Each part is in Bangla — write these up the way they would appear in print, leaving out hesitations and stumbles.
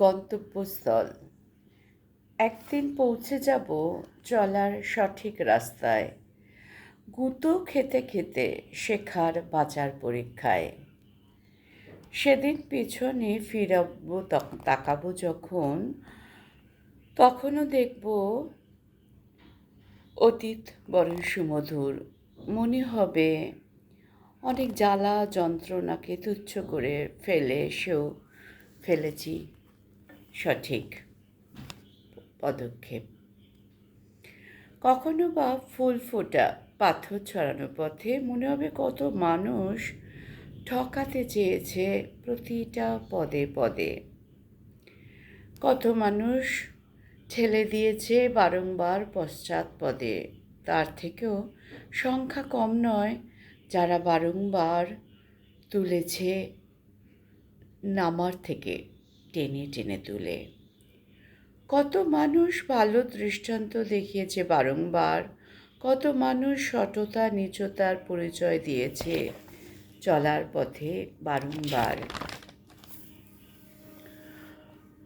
গন্তব্যস্থল। একদিন পৌঁছে যাব চলার সঠিক রাস্তায়, গুঁতো খেতে খেতে শেখার বাঁচার পরীক্ষায়। সেদিন পিছনে ফিরবো, তাকাবো যখন, তখনও দেখব অতীত বড়ই সুমধুর। মনে হবে অনেক জ্বালা যন্ত্রণাকে তুচ্ছ করে ফেলেছি সঠিক পদক্ষেপ। কখনো বা ফুল ফোটা পাথর ছড়ানো পথে মনে হবে কত মানুষ ঠকাতে চেয়েছে প্রতিটা পদে পদে, কত মানুষ ঠেলে দিয়েছে বারংবার পশ্চাৎপদে। তার থেকেও সংখ্যা কম নয় যারা বারংবার তুলেছে নামার থেকে টেনে টেনে তুলে। কত মানুষ ভালো দৃষ্টান্ত দেখিয়েছে বারংবার, কত মানুষ সততা নীচতার পরিচয় দিয়েছে চলার পথে বারংবার।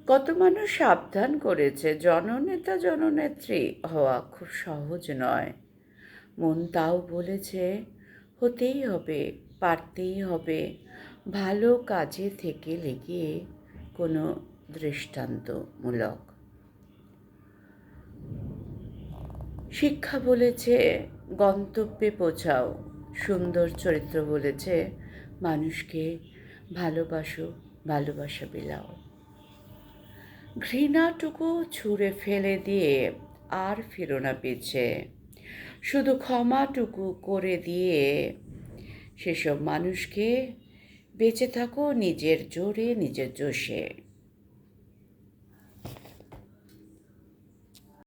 কত মানুষ সাবধান করেছে জননেতা জননেত্রী হওয়া খুব সহজ নয়। মন তাও বলেছে হতেই হবে, পারতেই হবে, ভালো কাজে থেকে লেগে কোনো দৃষ্টান্তমূলক। শিক্ষা বলেছে গন্তব্যে পৌঁছাও, সুন্দর চরিত্র বলেছে মানুষকে ভালোবাসো, ভালোবাসা বিলাও। ঘৃণাটুকু ছুঁড়ে ফেলে দিয়ে আর ফিরো না পিছে, শুধু ক্ষমাটুকু করে দিয়ে সেসব মানুষকে বেঁচে থাকো নিজের জোরে, নিজের জোশে।